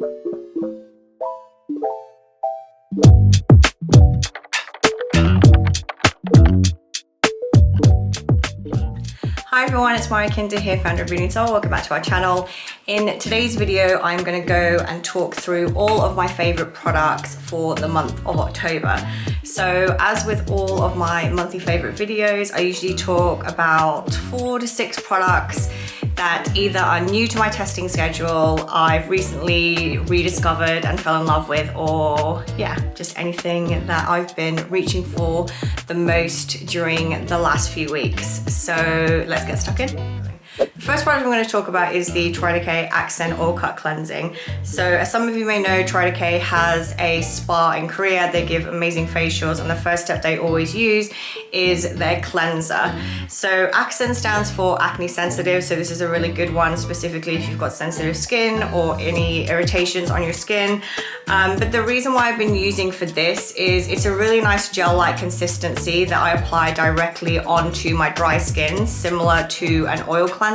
Hi everyone, it's Maree Kinder here, founder of Seoul. Welcome back to our channel. In today's video, I'm going to go and talk through all of my favorite products for the month of October. So as with all of my monthly favorite videos, I usually talk about 4 to 6 products that either are new to my testing schedule, I've recently rediscovered and fell in love with, or yeah, just anything that I've been reaching for the most during the last few weeks. So let's get stuck in. The first product I'm going to talk about is the Decay Accent Oil Cut Cleansing. So as some of you may know, Decay has a spa in Korea. They give amazing facials, and the first step they always use is their cleanser. So Accent stands for acne sensitive, so this is a really good one, specifically if you've got sensitive skin or any irritations on your skin. But the reason why I've been using for this is it's a really nice gel-like consistency that I apply directly onto my dry skin, similar to an oil cleanser.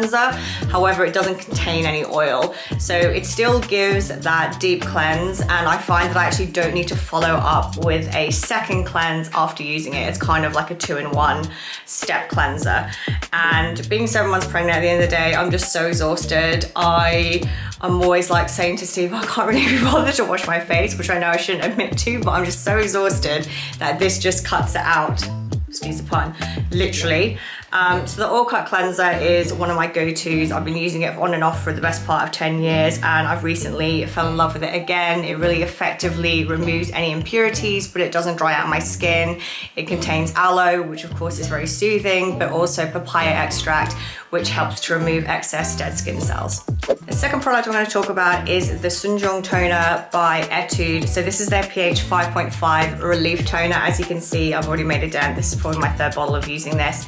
However, it doesn't contain any oil. So it still gives that deep cleanse, and I find that I actually don't need to follow up with a second cleanse after using it. It's kind of like a 2-in-1 step cleanser. And being 7 months pregnant, at the end of the day, I'm just so exhausted. I'm always like saying to Steve, I can't really be bothered to wash my face, which I know I shouldn't admit to, but I'm just so exhausted that this just cuts it out. Excuse the pun, literally. So the Oil Cut Cleanser is one of my go-tos. I've been using it on and off for the best part of 10 years, and I've recently fell in love with it again. It really effectively removes any impurities, but it doesn't dry out my skin. It contains aloe, which of course is very soothing, but also papaya extract, which helps to remove excess dead skin cells. The second product I'm going to talk about is the Sunjung Toner by Etude. So this is their pH 5.5 relief toner. As you can see, I've already made a dent. This is probably my 3rd bottle of using this.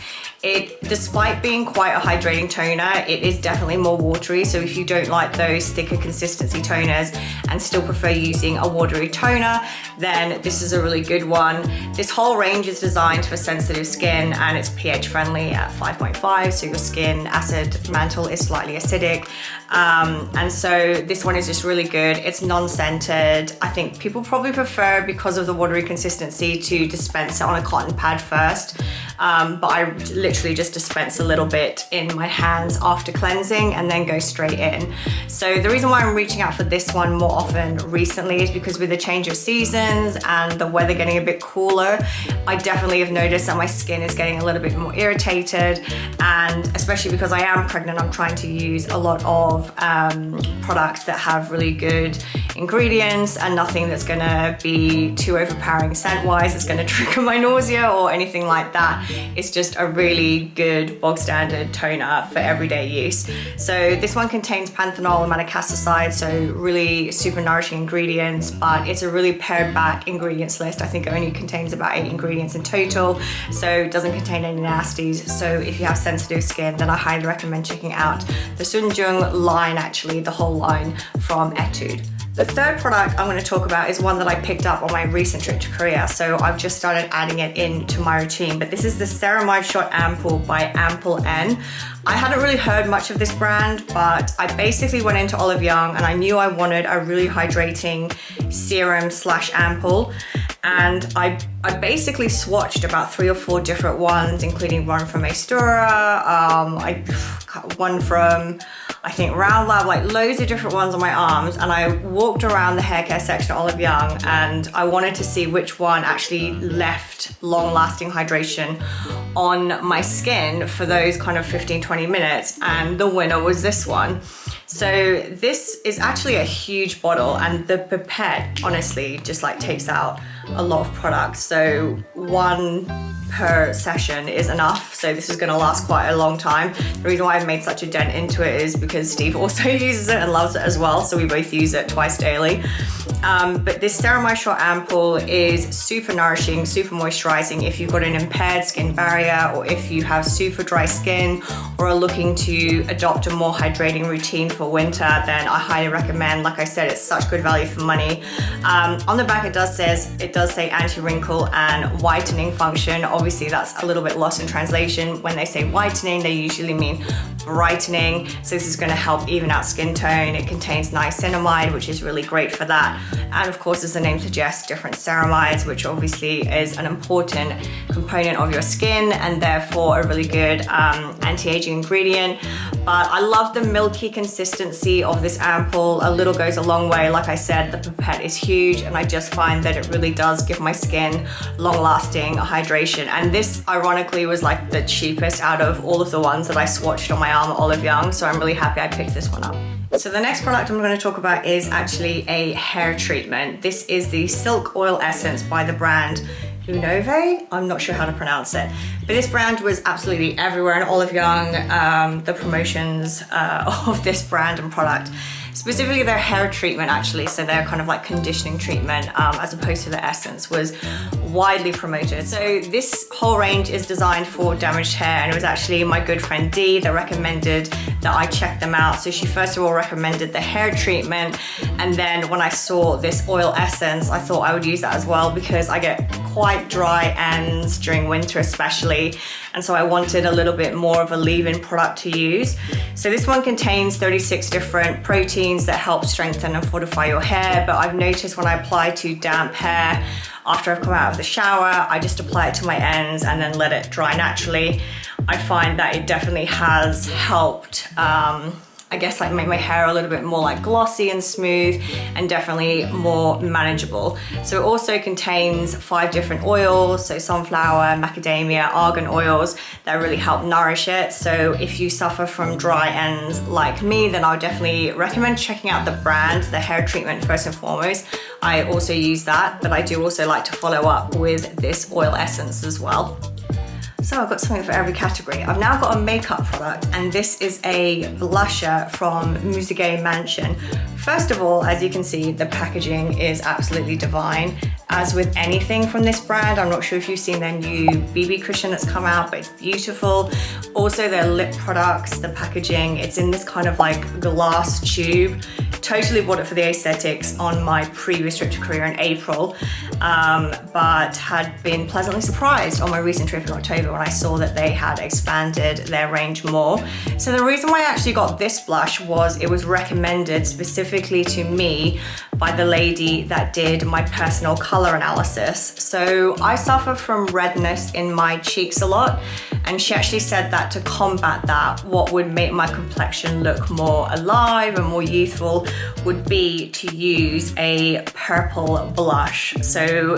Despite being quite a hydrating toner, it is definitely more watery. So if you don't like those thicker consistency toners and still prefer using a watery toner, then this is a really good one. This whole range is designed for sensitive skin, and it's pH friendly at 5.5. So your skin acid mantle is slightly acidic. And so this one is just really good. It's non-scented. I think people probably prefer, because of the watery consistency, to dispense it on a cotton pad first. But I literally just dispense a little bit in my hands after cleansing and then go straight in. So the reason why I'm reaching out for this one more often recently is because with the change of seasons and the weather getting a bit cooler, I definitely have noticed that my skin is getting a little bit more irritated, and especially because I am pregnant, I'm trying to use a lot of products that have really good ingredients and nothing that's gonna be too overpowering scent-wise. It's gonna trigger my nausea or anything like that. It's just a really good bog standard toner for everyday use. So this one contains panthenol and madecassoside, so really super nourishing ingredients, but it's a really pared back ingredients list. I think it only contains about 8 ingredients in total, so it doesn't contain any nasties. So if you have sensitive skin, then I highly recommend checking out the Sunjung line, actually the whole line from Etude. The third product I'm going to talk about is one that I picked up on my recent trip to Korea, so I've just started adding it into my routine, but this is the Ceramide Shot Ampoule by Ampoule N. I hadn't really heard much of this brand, but I basically went into Olive Young and I knew I wanted a really hydrating serum / ampoule, and I basically swatched about 3 or 4 different ones, including one from Astura, one from I think Round Lab, like loads of different ones on my arms, and I walked around the hair care section at Olive Young and I wanted to see which one actually left long-lasting hydration on my skin for those kind of 15-20 minutes, and the winner was this one. So this is actually a huge bottle, and the pipette honestly just like takes out a lot of products. So 1 per session is enough. So this is gonna last quite a long time. The reason why I've made such a dent into it is because Steve also uses it and loves it as well. So we both use it twice daily. But this Ceramide Shot Ampoule is super nourishing, super moisturizing if you've got an impaired skin barrier, or if you have super dry skin or are looking to adopt a more hydrating routine for for winter, then I highly recommend. Like I said, it's such good value for money. On the back it does say anti-wrinkle and whitening function. Obviously that's a little bit lost in translation. When they say whitening, they usually mean brightening. So this is going to help even out skin tone. It contains niacinamide, which is really great for that. And of course, as the name suggests, different ceramides, which obviously is an important component of your skin and therefore a really good anti-aging ingredient. But I love the milky consistency of this ampoule. A little goes a long way. Like I said, the pipette is huge and I just find that it really does give my skin long-lasting hydration. And this ironically was like the cheapest out of all of the ones that I swatched on my arm at Olive Young, so I'm really happy I picked this one up. So the next product I'm going to talk about is actually a hair treatment. This is the Silk Oil Essence by the brand Unove. I'm not sure how to pronounce it, but this brand was absolutely everywhere in Olive Young, the promotions of this brand and product. Specifically their hair treatment actually, so their kind of like conditioning treatment as opposed to the essence was widely promoted. So this whole range is designed for damaged hair, and it was actually my good friend Dee that recommended that I check them out. So she first of all recommended the hair treatment, and then when I saw this oil essence, I thought I would use that as well because I get quite dry ends during winter especially, and so I wanted a little bit more of a leave-in product to use. So this one contains 36 different proteins that help strengthen and fortify your hair, but I've noticed when I apply to damp hair after I've come out of the shower, I just apply it to my ends and then let it dry naturally. I find that it definitely has helped I guess like make my hair a little bit more like glossy and smooth and definitely more manageable. So it also contains 5 different oils, so sunflower, macadamia, argan oils that really help nourish it. So if you suffer from dry ends like me, then I would definitely recommend checking out the brand, the hair treatment first and foremost. I also use that, but I do also like to follow up with this oil essence as well. So I've got something for every category. I've now got a makeup product, and this is a blusher from Muzigae Mansion. First of all, as you can see, the packaging is absolutely divine. As with anything from this brand, I'm not sure if you've seen their new BB cushion that's come out, but it's beautiful. Also their lip products, the packaging, it's in this kind of like glass tube. Totally bought it for the aesthetics on my previous trip to Korea in April, but had been pleasantly surprised on my recent trip in October when I saw that they had expanded their range more. So the reason why I actually got this blush was it was recommended specifically to me by the lady that did my personal color analysis. So I suffer from redness in my cheeks a lot, and she actually said that to combat that, what would make my complexion look more alive and more youthful would be to use a purple blush. So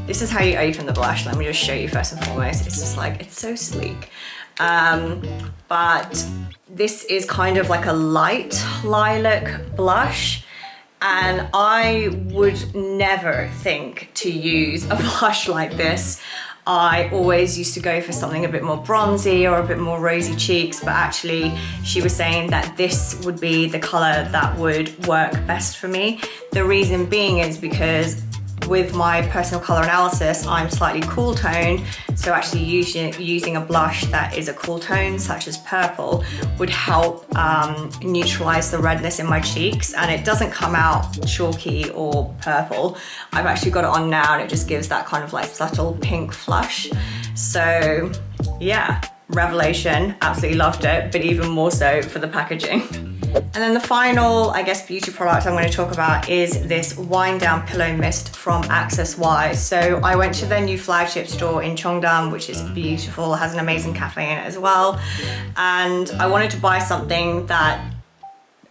this is how you open the blush. Let me just show you first and foremost. It's just like, it's so sleek. But this is kind of like a light lilac blush. And I would never think to use a blush like this. I always used to go for something a bit more bronzy or a bit more rosy cheeks, but actually she was saying that this would be the color that would work best for me. The reason being is because with my personal color analysis, I'm slightly cool toned, so actually using a blush that is a cool tone, such as purple, would help neutralize the redness in my cheeks, and it doesn't come out chalky or purple. I've actually got it on now and it just gives that kind of like subtle pink flush. So yeah, revelation, absolutely loved it, but even more so for the packaging. And then the final, I guess, beauty product I'm going to talk about is this Wind Down Pillow Mist from Access Y. So I went to their new flagship store in Cheongdam, which is beautiful, has an amazing cafe in it as well. And I wanted to buy something that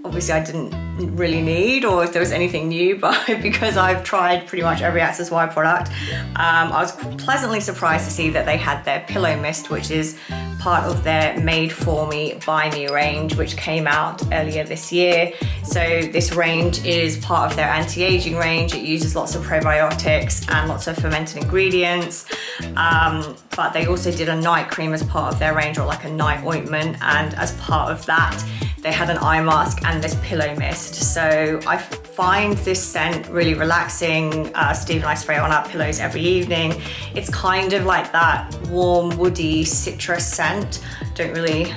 obviously I didn't really need, or if there was anything new, but because I've tried pretty much every Access Y product, I was pleasantly surprised to see that they had their pillow mist, which is part of their Made For Me By Me range, which came out earlier this year. So this range is part of their anti-aging range. It uses lots of probiotics and lots of fermented ingredients, but they also did a night cream as part of their range, or like a night ointment, and as part of that they had an eye mask and this pillow mist. So I find this scent really relaxing. Steve and I spray it on our pillows every evening. It's kind of like that warm, woody citrus scent. Don't really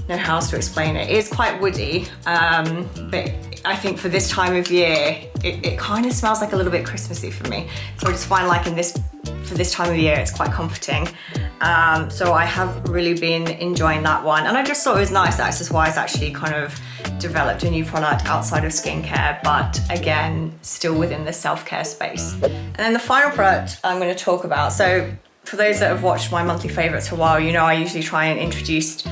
know how else to explain it. It is quite woody, but I think for this time of year, it kind of smells like a little bit Christmassy for me. So I just find like for this time of year, it's quite comforting. So I have really been enjoying that one. And I just thought it was nice that Accesswise actually kind of developed a new product outside of skincare, but again, still within the self-care space. And then the final product I'm going to talk about. So for those that have watched my monthly favorites for a while, you know I usually try and introduce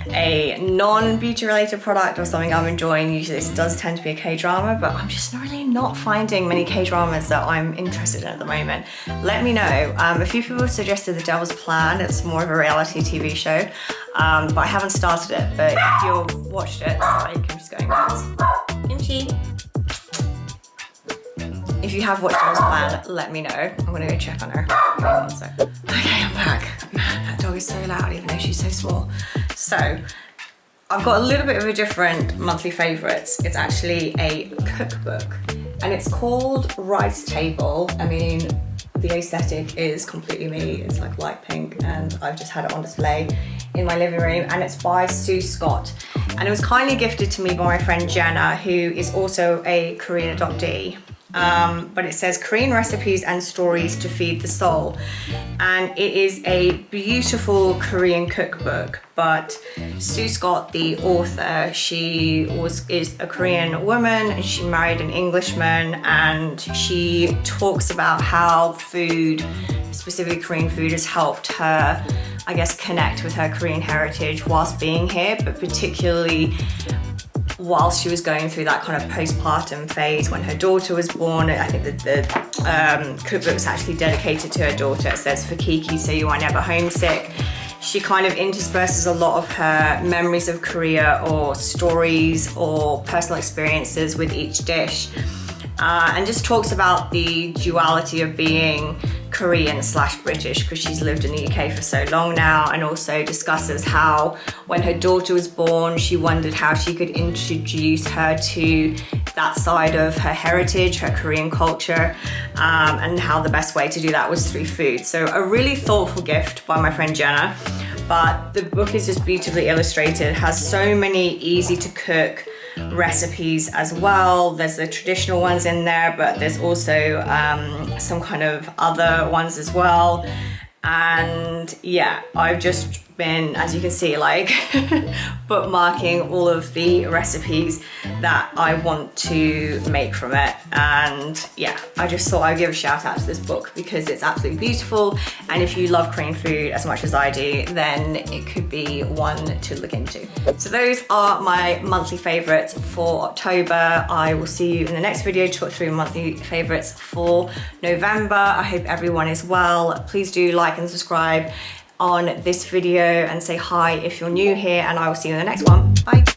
a non-beauty related product or something I'm enjoying. Usually this does tend to be a K-drama, but I'm just really not finding many K-dramas that I'm interested in at the moment. Let me know. A few people have suggested The Devil's Plan. It's more of a reality TV show, but I haven't started it. But if you've watched it, sorry, I'm just going nuts. Kimchi. If you have watched Devil's Plan, let me know. I'm gonna go check on her. Okay, one sec. Okay, I'm back. Man, that dog is so loud, even though she's so small. So, I've got a little bit of a different monthly favorites. It's actually a cookbook, and it's called Rice Table. I mean, the aesthetic is completely me. It's like light pink, and I've just had it on display in my living room, and it's by Sue Scott. And it was kindly gifted to me by my friend Jenna, who is also a Korean adoptee. But it says Korean recipes and stories to feed the soul, and it is a beautiful Korean cookbook. But Sue Scott, the author, is a Korean woman, and she married an Englishman, and she talks about how food, specifically Korean food, has helped her, I guess, connect with her Korean heritage whilst being here, but particularly whilst she was going through that kind of postpartum phase when her daughter was born. I think that the cookbook's actually dedicated to her daughter. It says, "For Kiki, so you are never homesick." She kind of intersperses a lot of her memories of Korea or stories or personal experiences with each dish, and just talks about the duality of being Korean/British, because she's lived in the UK for so long now, and also discusses how when her daughter was born, she wondered how she could introduce her to that side of her heritage, her Korean culture, and how the best way to do that was through food. So a really thoughtful gift by my friend Jenna, but the book is just beautifully illustrated. It has so many easy to cook recipes as well. There's the traditional ones in there, but there's also some kind of other ones as well. And yeah, I've just been, as you can see, like bookmarking all of the recipes that I want to make from it. And yeah, I just thought I'd give a shout out to this book because it's absolutely beautiful. And if you love Korean food as much as I do, then it could be one to look into. So those are my monthly favorites for October. I will see you in the next video to talk through monthly favorites for November. I hope everyone is well. Please do like and subscribe on this video and say hi if you're new here, and I will see you in the next one. Bye.